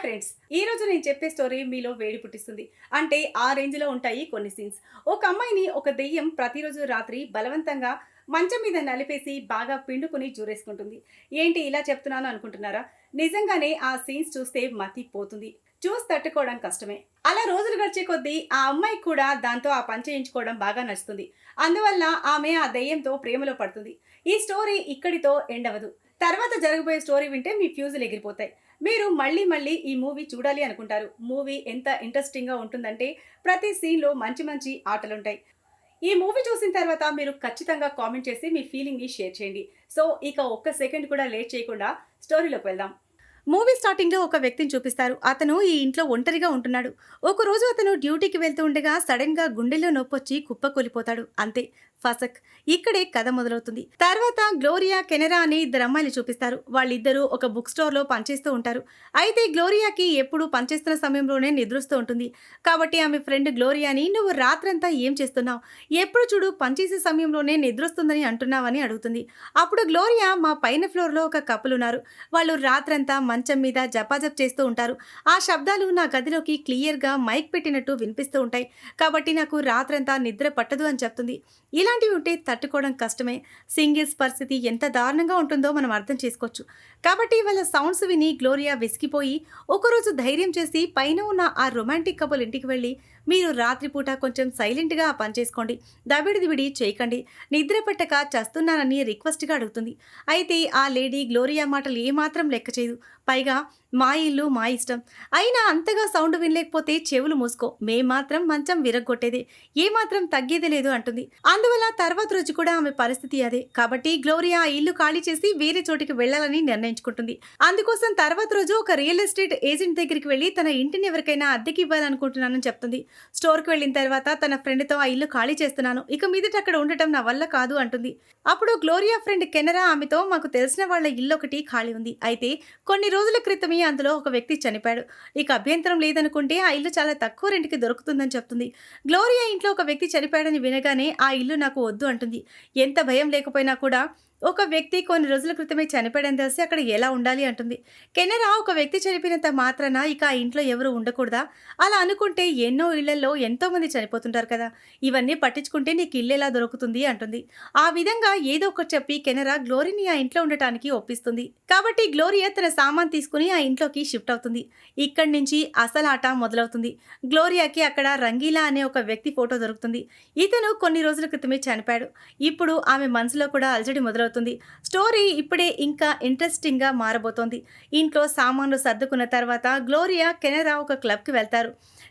Friends, ఈ రోజు నేను చెప్పే స్టోరీ మీలో వేడి పుట్టిస్తుంది. అంటే ఆ రేంజ్‌లో ఉంటాయి కొన్ని సీన్స్. ఒక అమ్మాయిని ఒక దెయ్యం ప్రతిరోజు రాత్రి బలవంతంగా మంచం మీద నలిపేసి బాగా పిండుకొని జూరేసుకుంటుంది. ఏంటి ఇలా చెప్తున్నాను అనుకుంటున్నారా? నిజంగానే ఆ సీన్స్ చూస్తే మతి పోతుంది. చూసి తట్టుకోవడం కష్టమే. అలా రోజులు గడిచే కొద్దీ ఆ అమ్మాయికి కూడా దాంతో ఆ పని చేయించుకోవడం బాగా నచ్చుతుంది. అందువల్ల ఆమె ఆ దెయ్యంతో ప్రేమలో పడుతుంది. ఈ స్టోరీ ఇక్కడితో ఎండ్ అవ్వదు. తర్వాత జరగబోయే స్టోరీ వింటే మీ ఫ్యూజులు ఎగిరిపోతాయి. మీరు మళ్ళీ మళ్ళీ ఈ మూవీ చూడాలి అనుకుంటారు. మూవీ ఎంత ఇంట్రెస్టింగ్‌గా ఉంటుందంటే ప్రతి సీన్‌లో మంచి మంచి ఆటలుంటాయి. ఈ మూవీ చూసిన తర్వాత మీరు ఖచ్చితంగా కామెంట్ చేసి మీ ఫీలింగ్‌ని షేర్ చేయండి. సో, ఇక ఒక్క సెకండ్ కూడా లేట్ చేయకుండా స్టోరీలోకి వెళ్దాం. మూవీ స్టార్టింగ్‌లో ఒక వ్యక్తిని చూపిస్తారు. అతను ఈ ఇంట్లో ఒంటరిగా ఉంటున్నాడు. ఒకరోజు అతను డ్యూటీకి వెళ్తూ ఉండగా సడెన్‌గా గుండెల్లో నొప్పొచ్చి కుప్పకూలిపోతాడు. అంతే ఫసక్. ఇక్కడే కథ మొదలవుతుంది. తర్వాత గ్లోరియా, కెనరా అనే ఇద్దరు అమ్మాయిలు చూపిస్తారు. వాళ్ళిద్దరూ ఒక బుక్ స్టోర్‌లో పనిచేస్తూ ఉంటారు. అయితే గ్లోరియాకి ఎప్పుడూ పనిచేస్తున్న సమయంలోనే నిద్రొస్తూ ఉంటుంది. కాబట్టి ఆమె ఫ్రెండ్ గ్లోరియాని "నువ్వు రాత్రంతా ఏం చేస్తున్నావు? ఎప్పుడు చూడు పనిచేసే సమయంలోనే నిద్రొస్తుందని అంటున్నావని" అడుగుతుంది. అప్పుడు గ్లోరియా "మా పైన ఫ్లోర్‌లో ఒక కపుల్ ఉన్నారు. వాళ్ళు రాత్రంతా మంచం మీద జపాజప్ చేస్తూ ఉంటారు. ఆ శబ్దాలు నా గదిలోకి క్లియర్‌గా మైక్ పెట్టినట్టు వినిపిస్తూ ఉంటాయి. కాబట్టి నాకు రాత్రంతా నిద్ర పట్టదు" అని చెప్తుంది. ఇలాంటివి ఉంటే తట్టుకోవడం కష్టమే. సింగిల్స్ పరిస్థితి ఎంత దారుణంగా ఉంటుందో మనం అర్థం చేసుకోవచ్చు. కాబట్టి వాళ్ళ సౌండ్స్ విని గ్లోరియా విసిగిపోయి ఒకరోజు ధైర్యం చేసి పైన ఉన్న ఆ రొమాంటిక్ కపుల్ ఇంటికి వెళ్ళి "మీరు రాత్రిపూట కొంచెం సైలెంట్‌గా ఆ పని చేసుకోండి. దబిడిదిబిడి చేయకండి. నిద్ర పట్టక చస్తున్నానని" రిక్వెస్ట్‌గా అడుగుతుంది. అయితే ఆ లేడీ గ్లోరియా మాటలు ఏమాత్రం లెక్క చేయదు. పైగా "మా ఇల్లు మా ఇష్టం. అయినా అంతగా సౌండ్ వినలేకపోతే చెవులు మూసుకో. మేం మాత్రం మంచం విరగ్గొట్టేదే. ఏమాత్రం తగ్గేదే లేదు" అంటుంది. అందువల్ల తర్వాత రోజు కూడా ఆమె పరిస్థితి అదే. కాబట్టి గ్లోరియా ఆ ఇల్లు ఖాళీ చేసి వేరే చోటికి వెళ్ళాలని నిర్ణయించుకుంటుంది. అందుకోసం తర్వాత రోజు ఒక రియల్ ఎస్టేట్ ఏజెంట్ దగ్గరికి వెళ్ళి తన ఇంటిని ఎవరికైనా అద్దెకి ఇవ్వాలనుకుంటున్నానని చెప్తుంది. స్టోర్‌కి వెళ్ళిన తర్వాత తన ఫ్రెండ్‌తో "ఆ ఇల్లు ఖాళీ చేస్తున్నాను. ఇక మీదట అక్కడ ఉండటం నా వల్ల కాదు" అంటుంది. అప్పుడు గ్లోరియా ఫ్రెండ్ కెనరా ఆమెతో "మాకు తెలిసిన వాళ్ళ ఇల్లొకటి ఖాళీ ఉంది. అయితే కొన్ని రోజుల క్రితమే అందులో ఒక వ్యక్తి చనిపోయాడు. నీకు అభ్యంతరం లేదనుకుంటే ఆ ఇల్లు చాలా తక్కువ రెంట్‌కి దొరుకుతుందని" చెప్తుంది. గ్లోరియా ఇంట్లో ఒక వ్యక్తి చనిపోయాడని వినగానే "ఆ ఇల్లు నాకు వద్దు" అంటుంది. ఎంత భయం లేకపోయినా కూడా ఒక వ్యక్తి కొన్ని రోజుల క్రితమే చనిపోయాడని తెలిసి అక్కడ ఎలా ఉండాలి అంటుంది. కెనరా "ఒక వ్యక్తి చనిపోయినంత మాత్రాన ఇక ఆ ఇంట్లో ఎవరు ఉండకూడదా? అలా అనుకుంటే ఎన్నో ఇళ్లల్లో ఎంతోమంది చనిపోతుంటారు కదా! ఇవన్నీ పట్టించుకుంటే నీకు ఇల్లు ఎలా దొరుకుతుంది" అంటుంది. ఆ విధంగా ఏదో ఒకటి చెప్పి కెనరా గ్లోరీని ఆ ఇంట్లో ఉండటానికి ఒప్పిస్తుంది. కాబట్టి గ్లోరియా తన సామాన్ తీసుకుని ఆ ఇంట్లోకి షిఫ్ట్ అవుతుంది. ఇక్కడి నుంచి అసలు ఆట మొదలవుతుంది. గ్లోరియాకి అక్కడ రంగీలా అనే ఒక వ్యక్తి ఫోటో దొరుకుతుంది. ఇతను కొన్ని రోజుల క్రితమే చనిపోయాడు. ఇప్పుడు ఆమె మనసులో కూడా అలజడి మొదలవుతుంది. స్టోరీ ఇప్పుడే ఇంకా ఇంట్రెస్టింగ్‌గా మారబోతోంది. ఇంట్లో సామాన్లు సర్దుకున్న తర్వాత గ్లోరియా, కెనరా ఒక క్లబ్‌కి వెళ్తారు.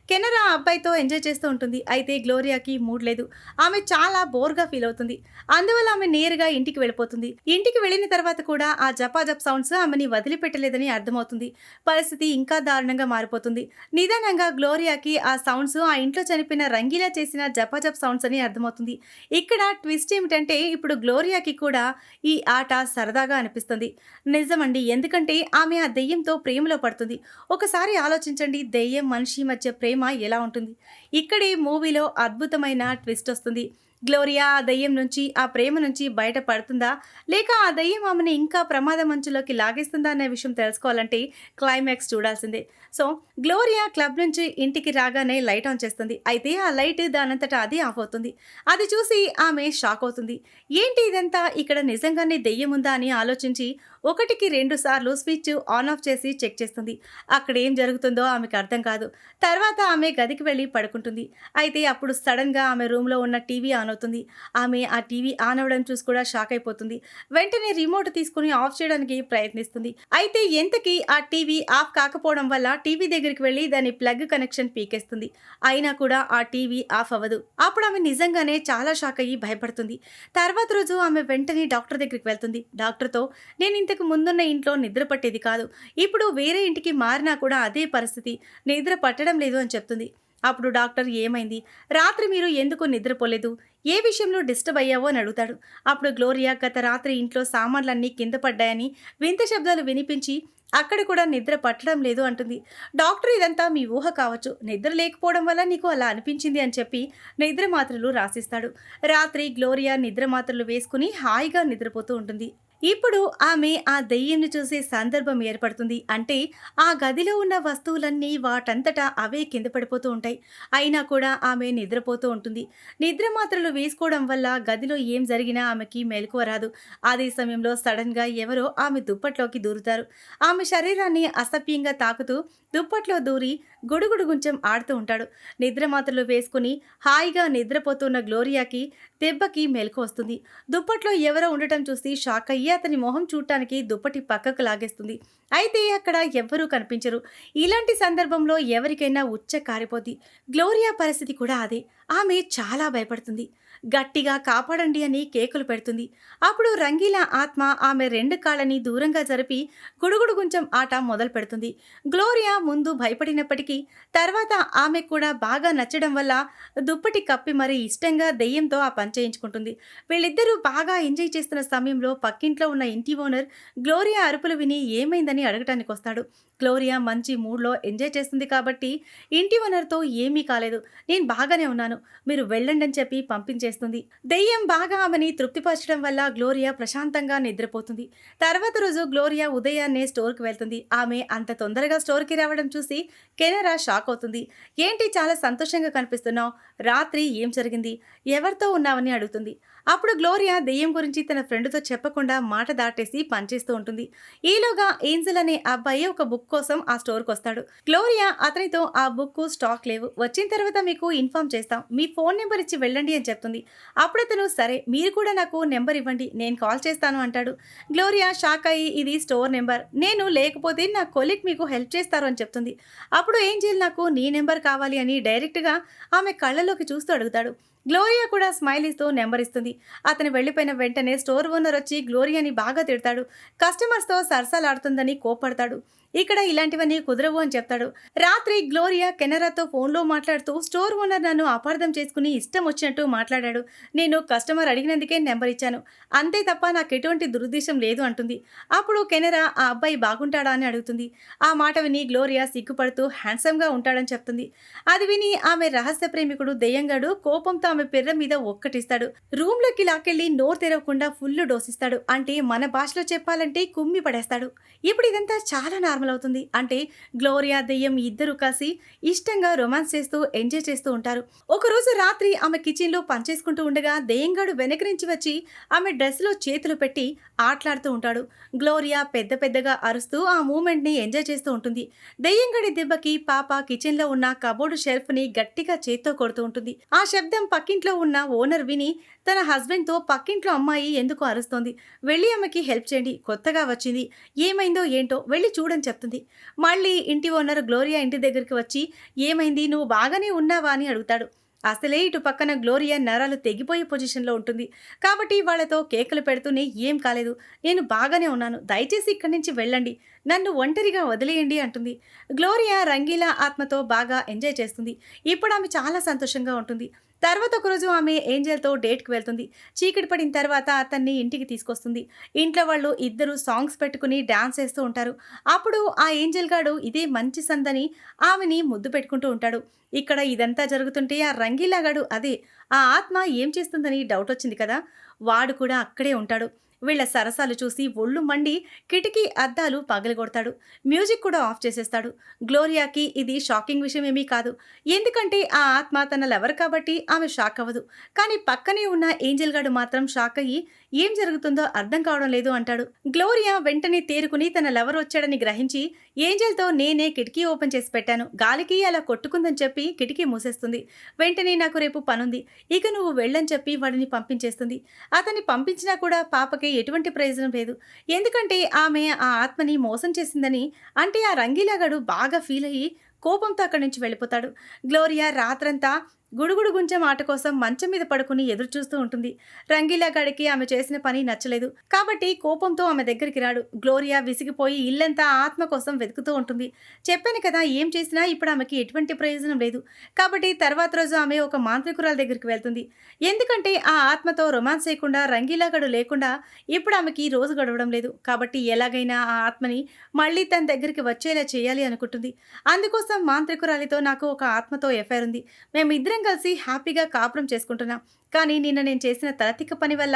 కెనరా ఆ అబ్బాయితో ఎంజాయ్ చేస్తూ ఉంటుంది. అయితే గ్లోరియాకి మూడ్ లేదు. ఆమె చాలా బోర్‌గా ఫీల్ అవుతుంది. అందువల్ల ఆమె నేరుగా ఇంటికి వెళ్ళిపోతుంది. ఇంటికి వెళ్ళిన తర్వాత కూడా ఆ జపాజప్ సౌండ్స్ ఆమెని వదిలిపెట్టలేదని అర్థమవుతుంది. పరిస్థితి ఇంకా దారుణంగా మారిపోతుంది. నిదానంగా గ్లోరియాకి ఆ సౌండ్స్ ఆ ఇంట్లో చనిపోయిన రంగీలా చేసిన జపాజప్ సౌండ్స్ అని అర్థమవుతుంది. ఇక్కడ ట్విస్ట్ ఏమిటంటే ఇప్పుడు గ్లోరియాకి కూడా ఈ ఆట సరదాగా అనిపిస్తుంది. నిజమండి. ఎందుకంటే ఆమె ఆ దెయ్యంతో ప్రేమలో పడుతుంది. ఒకసారి ఆలోచించండి, దెయ్యం మనిషి మధ్య ప్రేమ ఎలా ఉంటుంది. ఇక్కడే మూవీలో అద్భుతమైన ట్విస్ట్ వస్తుంది. గ్లోరియా ఆ దెయ్యం నుంచి, ఆ ప్రేమ నుంచి బయట పడుతుందా? లేక ఆ దెయ్యం ఆమెను ఇంకా ప్రమాదం అంచులోకి లాగేస్తుందా అనే విషయం తెలుసుకోవాలంటే క్లైమాక్స్ చూడాల్సిందే. సో, గ్లోరియా క్లబ్ నుంచి ఇంటికి రాగానే లైట్ ఆన్ చేస్తుంది. అయితే ఆ లైట్ దానంతట అదే ఆఫ్ అవుతుంది. అది చూసి ఆమె షాక్ అవుతుంది. ఏంటి ఇదంతా? ఇక్కడ నిజంగానే దెయ్యం ఉందా అని ఆలోచించి ఒకటికి 2 సార్లు స్విచ్ ఆన్ ఆఫ్ చేసి చెక్ చేస్తుంది. అక్కడేం జరుగుతుందో ఆమెకు అర్థం కాదు. తర్వాత ఆమె గదికి వెళ్ళి పడుకుంటుంది. అయితే అప్పుడు సడెన్‌గా ఆమె రూమ్‌లో ఉన్న టీవీ ఆన్ అవుతుంది. ఆమె ఆ టీవీ ఆన్ అవ్వడం చూసి కూడా షాక్ అయిపోతుంది. వెంటనే రిమోట్ తీసుకొని ఆఫ్ చేయడానికి ప్రయత్నిస్తుంది. అయితే ఎంతకీ ఆ టీవీ ఆఫ్ కాకపోవడం వల్ల టీవీ దగ్గరికి వెళ్ళి దాని ప్లగ్ కనెక్షన్ పీకేస్తుంది. అయినా కూడా ఆ టీవీ ఆఫ్ అవ్వదు. అప్పుడు ఆమె నిజంగానే చాలా షాక్ అయ్యి భయపడుతుంది. తర్వాత రోజు ఆమె వెంటనే డాక్టర్ దగ్గరికి వెళ్తుంది. డాక్టర్‌తో "నేను ఇంతకు ముందున్న ఇంట్లో నిద్ర పట్టేది కాదు. ఇప్పుడు వేరే ఇంటికి మారినా కూడా అదే పరిస్థితి. నిద్ర పట్టడం లేదు" అని చెప్తుంది. అప్పుడు డాక్టర్ "ఏమైంది? రాత్రి మీరు ఎందుకు నిద్రపోలేదు? ఏ విషయంలో డిస్టర్బ్ అయ్యావో" అని అడుగుతాడు. అప్పుడు గ్లోరియా "గత రాత్రి ఇంట్లో సామాన్లన్నీ కింద పడ్డాయని వింత శబ్దాలు వినిపించి అక్కడ కూడా నిద్ర పట్టడం లేదు" అంటుంది. డాక్టర్ "ఇదంతా మీ ఊహ కావచ్చు. నిద్ర లేకపోవడం వల్ల నీకు అలా అనిపించింది" అని చెప్పి నిద్ర మాత్రలు రాసిస్తాడు. రాత్రి గ్లోరియా నిద్ర మాత్రలు వేసుకుని హాయిగా నిద్రపోతూ ఉంటుంది. ఇప్పుడు ఆమె ఆ దెయ్యంని చూసే సందర్భం ఏర్పడుతుంది. అంటే ఆ గదిలో ఉన్న వస్తువులన్నీ వాటంతటా అవే కింద పడిపోతూ ఉంటాయి. అయినా కూడా ఆమె నిద్రపోతూ ఉంటుంది. నిద్ర మాత్రలు వేసుకోవడం వల్ల గదిలో ఏం జరిగినా ఆమెకి మెలకువ రాదు. అదే సమయంలో సడెన్‌గా ఎవరో ఆమె దుప్పట్లోకి దూరుతారు. ఆమె శరీరాన్ని అసభ్యంగా తాకుతూ దుప్పట్లో దూరి గుడుగుడు గుంచెం ఆడుతూ ఉంటాడు. నిద్ర మాత్రలు వేసుకుని హాయిగా నిద్రపోతున్న గ్లోరియాకి దెబ్బకి మెలకువ వస్తుంది. దుప్పట్లో ఎవరో ఉండటం చూసి షాక్ అయ్యి అతని మొహం చూడటానికి దుప్పటి పక్కకు లాగేస్తుంది. అయితే అక్కడ ఎవ్వరూ కనిపించరు. ఇలాంటి సందర్భంలో ఎవరికైనా ఉచ్చ కారిపోద్ది. గ్లోరియా పరిస్థితి కూడా అదే. ఆమె చాలా భయపడుతుంది. గట్టిగా కాపాడండి అని కేకలు పెడుతుంది. అప్పుడు రంగీలా ఆత్మ ఆమె 2 కాళ్ళని దూరంగా జరిపి గుడుగుడు గుంచెం ఆట మొదలు పెడుతుంది. గ్లోరియా ముందు భయపడినప్పటికీ తర్వాత ఆమె కూడా బాగా నచ్చడం వల్ల దుప్పటి కప్పి మరీ ఇష్టంగా దెయ్యంతో ఆ పని చేయించుకుంటుంది. వీళ్ళిద్దరూ బాగా ఎంజాయ్ చేస్తున్న సమయంలో పక్కింట్లో ఉన్న ఇంటి ఓనర్ గ్లోరియా అరుపులు విని ఏమైందని అడగటానికి వస్తాడు. గ్లోరియా మంచి మూడ్‌లో ఎంజాయ్ చేస్తుంది కాబట్టి ఇంటి ఓనర్‌తో ఏమీ కాలేదు. నేను బాగానే ఉన్నాను. మీరు వెళ్ళండని చెప్పి పంపించేస్తుంది. దెయ్యం బాగా ఆమెని తృప్తిపరచడం వల్ల గ్లోరియా ప్రశాంతంగా నిద్రపోతుంది. తర్వాత రోజు గ్లోరియా ఉదయాన్నే స్టోర్‌కి వెళ్తుంది. ఆమె అంత తొందరగా స్టోర్‌కి రావడం చూసి కెనరా షాక్ అవుతుంది. ఏంటి చాలా సంతోషంగా కనిపిస్తున్నావు? రాత్రి ఏం జరిగింది? ఎవరితో ఉన్నావని అడుగుతుంది. అప్పుడు గ్లోరియా దెయ్యం గురించి తన ఫ్రెండ్‌తో చెప్పకుండా మాట దాటేసి పనిచేస్తూ ఉంటుంది. ఈలోగా ఏంజెల్ అనే అబ్బాయి ఒక బుక్ కోసం ఆ స్టోర్‌కొస్తాడు. గ్లోరియా అతనితో ఆ బుక్కు స్టాక్ లేవు. వచ్చిన తర్వాత మీకు ఇన్ఫార్మ్ చేస్తాం. మీ ఫోన్ నంబర్ ఇచ్చి వెళ్ళండి అని చెప్తుంది. అప్పుడతను సరే మీరు కూడా నాకు నంబర్ ఇవ్వండి. నేను కాల్ చేస్తాను అంటాడు. గ్లోరియా షాక్ అయ్యి ఇది స్టోర్ నంబర్. నేను లేకపోతే నా కొలీగ్ మీకు హెల్ప్ చేస్తారు అని చెప్తుంది. అప్పుడు ఏంజెల్ నాకు నీ నంబర్ కావాలి అని డైరెక్ట్‌గా ఆమె కళ్ళలోకి చూస్తూ అడుగుతాడు. గ్లోరియా కూడా స్మైల్ ఇస్తూ నెంబర్ ఇస్తుంది. అతను వెళ్ళిపోయిన వెంటనే స్టోర్ ఓనర్ వచ్చి గ్లోరియాని బాగా తిడతాడు. కస్టమర్స్‌తో సరసాలాడుతుందని కోప్పడతాడు. ఇక్కడ ఇలాంటివన్నీ కుదరవు అని చెప్తాడు. రాత్రి గ్లోరియా కెనరాతో ఫోన్‌లో మాట్లాడుతూ స్టోర్ ఓనర్ నన్ను అపార్థం చేసుకుని ఇష్టం వచ్చినట్టు మాట్లాడాడు. నేను కస్టమర్ అడిగినందుకే నెంబర్ ఇచ్చాను. అంతే తప్ప నాకెటువంటి దురుద్దేశం లేదు అంటుంది. అప్పుడు కెనరా ఆ అబ్బాయి బాగుంటాడా అని అడుగుతుంది. ఆ మాట విని గ్లోరియా సిగ్గుపడుతూ హ్యాండ్సమ్‌గా ఉంటాడని చెప్తుంది. అది విని ఆమె రహస్య ప్రేమికుడు దెయ్యంగాడు కోపంతో ఆమె పెర్ర మీద ఒక్కటిస్తాడు. రూమ్‌లోకి లాకెళ్ళి నోరు తెరవకుండా ఫుల్ డోసిస్తాడు. అంటే మన భాషలో చెప్పాలంటే కుమ్మి పడేస్తాడు. ఇప్పుడు ఇదంతా చాలా నార్మల్ అవుతుంది. అంటే గ్లోరియా దెయ్యం ఇద్దరు కలిసి ఇష్టంగా రొమాన్స్ చేస్తూ ఎంజాయ్ చేస్తూ ఉంటారు. ఒకరోజు రాత్రి ఆమె కిచెన్‌లో పనిచేసుకుంటూ ఉండగా దెయ్యంగాడు వెనక నుంచి వచ్చి ఆమె డ్రెస్‌లో చేతులు పెట్టి ఆటలాడుతూ ఉంటాడు. గ్లోరియా పెద్ద పెద్దగా అరుస్తూ ఆ మూమెంట్‌ని ఎంజాయ్ చేస్తూ ఉంటుంది. దెయ్యంగాడి దెబ్బకి పాప కిచెన్‌లో ఉన్న కబోర్డు షెల్ఫ్‌ని గట్టిగా చేత్తో కొడుతూ ఉంటుంది. ఆ శబ్దం పక్కింట్లో ఉన్న ఓనర్ విని తన హస్బెండ్‌తో పక్కింట్లో అమ్మాయి ఎందుకో అరుస్తోంది. వెళ్ళి ఆమెకి హెల్ప్ చేయండి. కొత్తగా వచ్చింది. ఏమైందో ఏంటో వెళ్ళి చూడని చెప్తుంది. మళ్ళీ ఇంటి ఓనర్ గ్లోరియా ఇంటి దగ్గరికి వచ్చి ఏమైంది? నువ్వు బాగానే ఉన్నావా? అని అడుగుతాడు. అసలే ఇటు పక్కన గ్లోరియా నరాలు తెగిపోయే పొజిషన్‌లో ఉంటుంది. కాబట్టి వాళ్ళతో కేకలు పెడుతూనే ఏం కాలేదు. నేను బాగానే ఉన్నాను. దయచేసి ఇక్కడి నుంచి వెళ్ళండి. నన్ను ఒంటరిగా వదిలేయండి అంటుంది. గ్లోరియా రంగీలా ఆత్మతో బాగా ఎంజాయ్ చేస్తుంది. ఇప్పుడు ఆమె చాలా సంతోషంగా ఉంటుంది. తర్వాత ఒకరోజు ఆమె ఏంజెల్‌తో డేట్‌కి వెళ్తుంది. చీకటి పడిన తర్వాత అతన్ని ఇంటికి తీసుకొస్తుంది. ఇంట్లో వాళ్ళు ఇద్దరు సాంగ్స్ పెట్టుకుని డాన్స్ చేస్తూ ఉంటారు. అప్పుడు ఆ ఏంజెల్ గాడు ఇదే మంచి సందని ఆమెని ముద్దు పెట్టుకుంటూ ఉంటాడు. ఇక్కడ ఇదంతా జరుగుతుంటే ఆ రంగీలా గాడు అదే ఆ ఆత్మ ఏం చేస్తుందని డౌట్ వచ్చింది కదా! వాడు కూడా అక్కడే ఉంటాడు. వీళ్ళ సరసాలు చూసి ఒళ్ళు మండి కిటికీ అద్దాలు పగలగొడతాడు. మ్యూజిక్ కూడా ఆఫ్ చేసేస్తాడు. గ్లోరియాకి ఇది షాకింగ్ విషయం ఏమీ కాదు. ఎందుకంటే ఆ ఆత్మ తన లవర్ కాబట్టి ఆమె షాక్ అవ్వదు. కానీ పక్కనే ఉన్న ఏంజెల్ గాడు మాత్రం షాక్ అయ్యి ఏం జరుగుతుందో అర్థం కావడం లేదు అంటాడు. గ్లోరియా వెంటనే తేరుకుని తన లవర్ వచ్చాడని గ్రహించి ఏంజెల్‌తో నేనే కిటికీ ఓపెన్ చేసి పెట్టాను. గాలికి అలా కొట్టుకుందని చెప్పి కిటికీ మూసేస్తుంది. వెంటనే నాకు రేపు పనుంది. ఇక నువ్వు వెళ్ళని చెప్పి వాడిని పంపించేస్తుంది. అతన్ని పంపించినా కూడా పాపకి ఎటువంటి ప్రయోజనం లేదు. ఎందుకంటే ఆమె ఆ ఆత్మని మోసం చేసిందని. అంటే ఆ రంగీలాగాడు బాగా ఫీల్ అయ్యి కోపంతో అక్కడి నుంచి వెళ్ళిపోతాడు. గ్లోరియా రాత్రంతా గుడుగుడు గుంచెం ఆట కోసం మంచం మీద పడుకుని ఎదురు చూస్తూ ఉంటుంది. రంగీలా గాడికి ఆమె చేసిన పని నచ్చలేదు. కాబట్టి కోపంతో ఆమె దగ్గరికి రాడు. గ్లోరియా విసిగిపోయి ఇల్లంతా ఆత్మ కోసం వెతుకుతూ ఉంటుంది. చెప్పాను కదా ఏం చేసినా ఇప్పుడు ఆమెకి ఎటువంటి ప్రయోజనం లేదు. కాబట్టి తర్వాత రోజు ఆమె ఒక మాంత్రికురాల దగ్గరికి వెళ్తుంది. ఎందుకంటే ఆ ఆత్మతో రొమాన్స్ చేయకుండా రంగీలా గడు లేకుండా ఇప్పుడు ఆమెకి రోజు గడవడం లేదు. కాబట్టి ఎలాగైనా ఆ ఆత్మని మళ్ళీ తన దగ్గరికి వచ్చేలా చేయాలి అనుకుంటుంది. అందుకోసం మాంత్రికురాలితో నాకు ఒక ఆత్మతో ఎఫైర్ ఉంది. మేమిద్దరం కలిసి హ్యాపీగా కాపురం చేసుకుంటున్నాం. కానీ నిన్న నేను చేసిన తలతిక్క పని వల్ల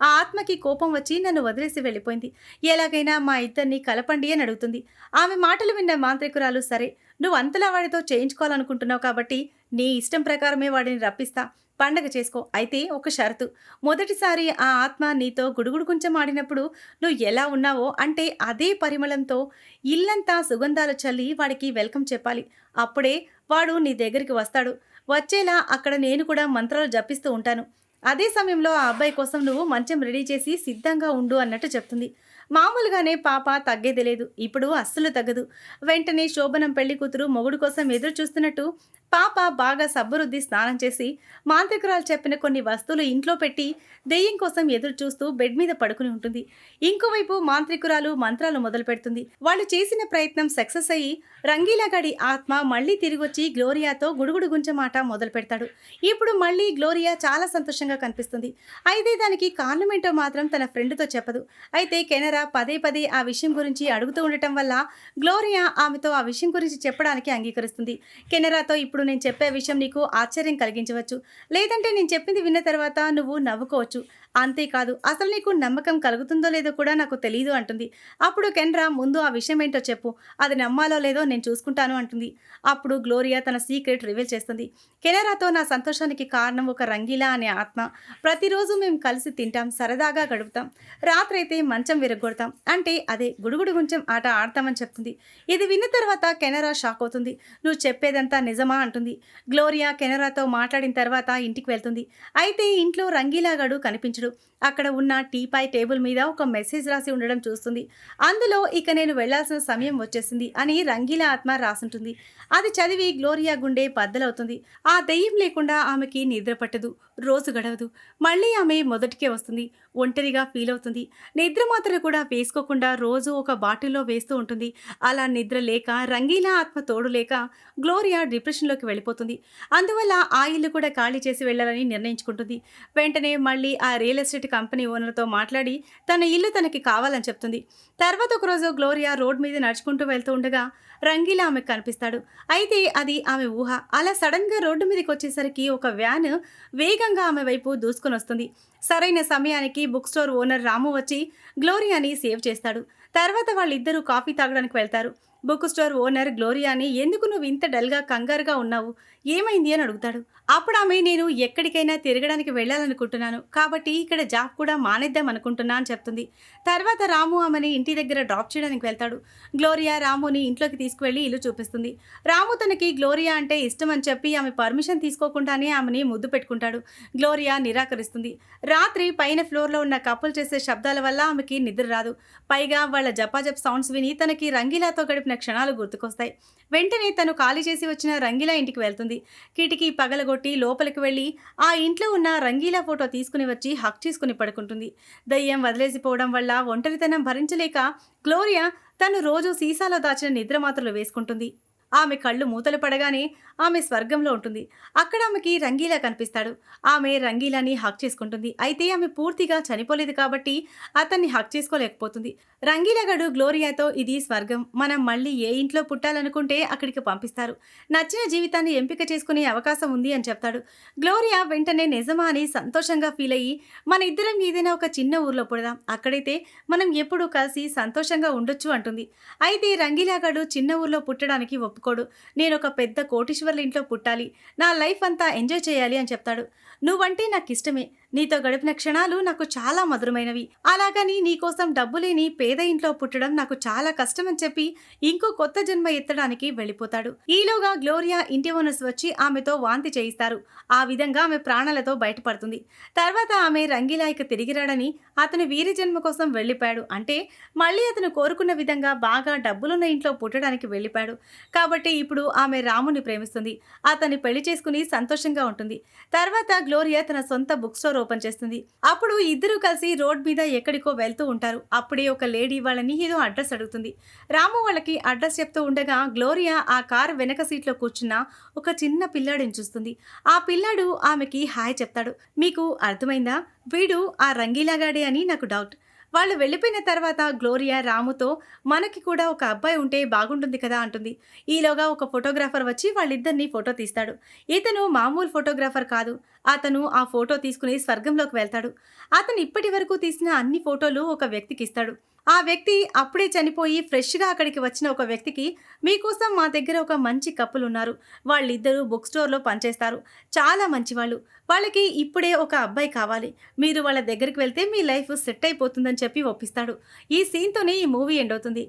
ఆ ఆత్మకి కోపం వచ్చి నన్ను వదిలేసి వెళ్ళిపోయింది. ఎలాగైనా మా ఇద్దరిని కలపండి అని అడుగుతుంది. ఆమె మాటలు విన్న మాంత్రికురాలు, సరే నువ్వు అంతలా వాడితో చేయించుకోవాలనుకుంటున్నావు కాబట్టి నీ ఇష్టం ప్రకారమే వాడిని రప్పిస్తా, పండగ చేసుకో. అయితే ఒక షరతు, మొదటిసారి ఆ ఆత్మ నీతో గుడుగుడు కొంచెం ఆడినప్పుడు నువ్వు ఎలా ఉన్నావో అంటే అదే పరిమళంతో ఇల్లంతా సుగంధాలు చల్లి వాడికి వెల్కమ్ చెప్పాలి. అప్పుడే వాడు నీ దగ్గరికి వస్తాడు. వచ్చేలా అక్కడ నేను కూడా మంత్రాలు జపిస్తూ ఉంటాను. అదే సమయంలో ఆ అబ్బాయి కోసం నువ్వు మంచం రెడీ చేసి సిద్ధంగా ఉండు అన్నట్టు చెప్తుంది. మామూలుగానే పాప తగ్గేది లేదు, ఇప్పుడు అస్సలు తగ్గదు. వెంటనే శోభనం పెళ్లి కూతురు మొగుడు కోసం ఎదురు చూస్తున్నట్టు పాప బాగా సబ్బురుద్ది స్నానం చేసి మాంత్రికురాలు చెప్పిన కొన్ని వస్తువులు ఇంట్లో పెట్టి దెయ్యం కోసం ఎదురు చూస్తూ బెడ్ మీద పడుకుని ఉంటుంది. ఇంకోవైపు మాంత్రికురాలు మంత్రాలు మొదలు పెడుతుంది. వాళ్ళు చేసిన ప్రయత్నం సక్సెస్ అయ్యి రంగీలాగాడి ఆత్మ మళ్ళీ తిరిగొచ్చి గ్లోరియాతో గుడుగుడు గుంచమాట మొదలు పెడతాడు. ఇప్పుడు మళ్ళీ గ్లోరియా చాలా సంతోషంగా కనిపిస్తుంది. అయితే దానికి కారణమేంటో మాత్రం తన ఫ్రెండ్తో చెప్పదు. అయితే కెనరా పదే పదే ఆ విషయం గురించి అడుగుతూ ఉండటం వల్ల గ్లోరియా ఆమెతో ఆ విషయం గురించి చెప్పడానికి అంగీకరిస్తుంది. కెనరాతో, ఇప్పుడు నేను చెప్పే విషయం నీకు ఆశ్చర్యం కలిగించవచ్చు, లేదంటే నేను చెప్పింది విన్న తర్వాత నువ్వు నవ్వుకోవచ్చు. అంతేకాదు అసలు నీకు నమ్మకం కలుగుతుందో లేదో కూడా నాకు తెలియదు అంటుంది. అప్పుడు కెనరా, ముందు ఆ విషయం ఏంటో చెప్పు, అది నమ్మాలో లేదో నేను చూసుకుంటాను అంటుంది. అప్పుడు గ్లోరియా తన సీక్రెట్ రివీల్ చేస్తుంది. కెనరాతో, నా సంతోషానికి కారణం ఒక రంగీలా అనే ఆత్మ. ప్రతిరోజు మేము కలిసి తింటాం, సరదాగా గడుపుతాం, రాత్రైతే మంచం విరగొడతాం, అంటే అదే గుడుగుడు గుంచెం ఆట ఆడతామని చెప్తుంది. ఇది విన్న తర్వాత కెనరా షాక్ అవుతుంది. నువ్వు చెప్పేదంతా నిజమా అంటుంది. గ్లోరియా కెనరాతో మాట్లాడిన తర్వాత ఇంటికి వెళ్తుంది. అయితే ఇంట్లో రంగీలాగాడు కనిపించడు. అక్కడ ఉన్న టీపాయ్ టేబుల్ మీద ఒక మెసేజ్ రాసి ఉండడం చూస్తుంది. అందులో ఇక నేను వెళ్లాల్సిన సమయం వచ్చేసింది అని రంగీలా ఆత్మ రాసుంటుంది. అది చదివి గ్లోరియా గుండె బద్దలవుతుంది. ఆ దెయ్యం లేకుండా ఆమెకి నిద్ర పట్టదు, రోజు గడవదు. మళ్ళీ ఆమె మొదటికే వస్తుంది. ఒంటరిగా ఫీల్ అవుతుంది. నిద్ర మాత్రలు కూడా వేసుకోకుండా రోజు ఒక బాటిల్లో వేస్తూ ఉంటుంది. అలా నిద్ర లేక, రంగీలా ఆత్మ తోడు లేక గ్లోరియా డిప్రెషన్లోకి వెళ్ళిపోతుంది. అందువల్ల ఆ ఇల్లు కూడా ఖాళీ చేసి వెళ్ళాలని నిర్ణయించుకుంటుంది. వెంటనే మళ్ళీ ఆ రియల్ ఎస్టేట్ కంపెనీ ఓనర్తో మాట్లాడి తన ఇల్లు తనకి కావాలని చెప్తుంది. తర్వాత ఒకరోజు గ్లోరియా రోడ్ మీద నడుచుకుంటూ వెళ్తూ ఉండగా రంగీలా ఆమెకు కనిపిస్తాడు. అయితే అది ఆమె ఊహ. అలా సడన్గా రోడ్డు మీదకి వచ్చేసరికి ఒక వ్యాన్ వేగంగా ఆమె వైపు దూసుకొని వస్తుంది. సరైన సమయానికి బుక్ స్టోర్ ఓనర్ రాము వచ్చి గ్లోరియాని సేవ్ చేస్తాడు. తర్వాత వాళ్ళిద్దరూ కాఫీ తాగడానికి వెళ్తారు. బుక్ స్టోర్ ఓనర్ గ్లోరియాని, ఎందుకు నువ్వు ఇంత డల్గా కంగారుగా ఉన్నావు, ఏమైంది అని అడుగుతాడు. అప్పుడు ఆమె, నేను ఎక్కడికైనా తిరగడానికి వెళ్ళాలనుకుంటున్నాను, కాబట్టి ఇక్కడ జాబ్ కూడా మానేద్దాం అనుకుంటున్నా అని చెప్తుంది. తర్వాత రాము ఆమెని ఇంటి దగ్గర డ్రాప్ చేయడానికి వెళ్తాడు. గ్లోరియా రాముని ఇంట్లోకి తీసుకువెళ్ళి ఇల్లు చూపిస్తుంది. రాము తనకి గ్లోరియా అంటే ఇష్టం అని చెప్పి ఆమె పర్మిషన్ తీసుకోకుండానే ఆమెని ముద్దు పెట్టుకుంటాడు. గ్లోరియా నిరాకరిస్తుంది. రాత్రి పైన ఫ్లోర్లో ఉన్న కప్పులు చేసే శబ్దాల వల్ల ఆమెకి నిద్ర రాదు. పైగా వాళ్ళ జపాజప్ సౌండ్స్ విని తనకి రంగీలాతో గడిపిన క్షణాలు గుర్తుకొస్తాయి. వెంటనే తను ఖాళీ చేసి వచ్చిన రంగీలా ఇంటికి వెళ్తుంది. కిటికీ పగలగొట్టి లోపలికి వెళ్ళి ఆ ఇంట్లో ఉన్న రంగీలా ఫోటో తీసుకుని వచ్చి హక్ చేసుకుని పడుకుంటుంది. దయ్యం వదిలేసిపోవడం వల్ల ఒంటరితనం భరించలేక గ్లోరియా తను రోజు సీసాలో దాచిన నిద్ర మాత్రలు వేసుకుంటుంది. ఆమె కళ్ళు మూతలు పడగానే ఆమె స్వర్గంలో ఉంటుంది. అక్కడ ఆమెకి రంగీలా కనిపిస్తాడు. ఆమె రంగీలాని హక్ చేసుకుంటుంది. అయితే ఆమె పూర్తిగా చనిపోలేదు కాబట్టి అతన్ని హక్ చేసుకోలేకపోతుంది. రంగీలాగాడు గ్లోరియాతో, ఇది స్వర్గం, మనం మళ్ళీ ఏ ఇంట్లో పుట్టాలనుకుంటే అక్కడికి పంపిస్తారు, నచ్చిన జీవితాన్ని ఎంపిక చేసుకునే అవకాశం ఉంది అని చెప్తాడు. గ్లోరియా వెంటనే నిజమా అని సంతోషంగా ఫీల్ అయ్యి, మన ఇద్దరం ఏదైనా ఒక చిన్న ఊర్లో పుడదాం, అక్కడైతే మనం ఎప్పుడూ కలిసి సంతోషంగా ఉండొచ్చు అంటుంది. అయితే రంగీలాగాడు చిన్న ఊర్లో పుట్టడానికి ఒప్పుకోడు. నేను ఒక పెద్ద కోటీశ్వర్ల ఇంట్లో పుట్టాలి, నా లైఫ్ అంతా ఎంజాయ్ చేయాలి అని చెప్తాడు. నువ్వంటే నాకు ఇష్టమే, నీతో గడిపిన క్షణాలు నాకు చాలా మధురమైనవి, అలాగని నీకోసం డబ్బు లేని పేద ఇంట్లో పుట్టడం నాకు చాలా కష్టం అని చెప్పి ఇంకో కొత్త జన్మ ఎత్తడానికి వెళ్ళిపోతాడు. ఈలోగా గ్లోరియా ఇంటి ఓనర్స్ వచ్చి ఆమెతో వాంతి చేయిస్తారు. ఆ విధంగా ఆమె ప్రాణాలతో బయటపడుతుంది. తర్వాత ఆమె రంగీలాయికి తిరిగి రాడని, అతను వీరి జన్మ కోసం వెళ్ళిపోయాడు, అంటే మళ్ళీ అతను కోరుకున్న విధంగా బాగా డబ్బులున్న ఇంట్లో పుట్టడానికి వెళ్ళిపోయాడు కాబట్టి ఇప్పుడు ఆమె రాముని ప్రేమిస్తుంది. అతన్ని పెళ్లి చేసుకుని సంతోషంగా ఉంటుంది. తర్వాత గ్లోరియా తన సొంత బుక్ స్టోర్ ఓపెన్ చేస్తుంది. అప్పుడు ఇద్దరు కలిసి రోడ్ మీద ఎక్కడికో వెళ్తూ ఉంటారు. అప్పుడే ఒక లేడీ వాళ్ళని ఏదో అడ్రస్ అడుగుతుంది. రాము వాళ్ళకి అడ్రస్ చెప్తూ ఉండగా గ్లోరియా ఆ కారు వెనక సీట్లో కూర్చున్న ఒక చిన్న పిల్లాడిని చూస్తుంది. ఆ పిల్లాడు ఆమెకి హాయ్ చెప్తాడు. మీకు అర్థమైందా, వీడు ఆ రంగీలాగాడే అని నాకు డౌట్, వాళ్ళు వెళ్ళిపోయిన తర్వాత గ్లోరియా రాముతో మనకి కూడా ఒక అబ్బాయి ఉంటే బాగుంటుంది కదా అంటుంది. ఈలోగా ఒక ఫోటోగ్రాఫర్ వచ్చి వాళ్ళిద్దరిని ఫోటో తీస్తాడు. ఇతను మామూలు ఫోటోగ్రాఫర్ కాదు. అతను ఆ ఫోటో తీసుకుని స్వర్గంలోకి వెళ్తాడు. అతను ఇప్పటి వరకు తీసిన అన్ని ఫోటోలు ఒక వ్యక్తికి ఇస్తాడు. ఆ వ్యక్తి అప్పుడే చనిపోయి ఫ్రెష్‌గా అక్కడికి వచ్చిన ఒక వ్యక్తికి, మీకోసం మా దగ్గర ఒక మంచి కపుల్ ఉన్నారు. వాళ్ళిద్దరూ బుక్ స్టోర్‌లో పనిచేస్తారు. చాలా మంచివాళ్ళు. వాళ్ళకి ఇప్పుడే ఒక అబ్బాయి కావాలి. మీరు వాళ్ళ దగ్గరికి వెళ్తే మీ లైఫ్ సెట్ అయిపోతుందని చెప్పి ఒప్పిస్తాడు. ఈ సీన్‌తోనే ఈ మూవీ ఎండ్ అవుతుంది.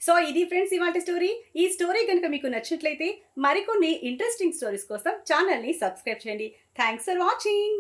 సో, ఇది ఫ్రెండ్స్ ఇవాల్టి స్టోరీ. ఈ స్టోరీ గనుక మీకు నచ్చినట్లయితే మరికొన్ని ఇంట్రెస్టింగ్ స్టోరీస్ కోసం ఛానెల్‌ని సబ్స్క్రైబ్ చేయండి. Thanks for watching.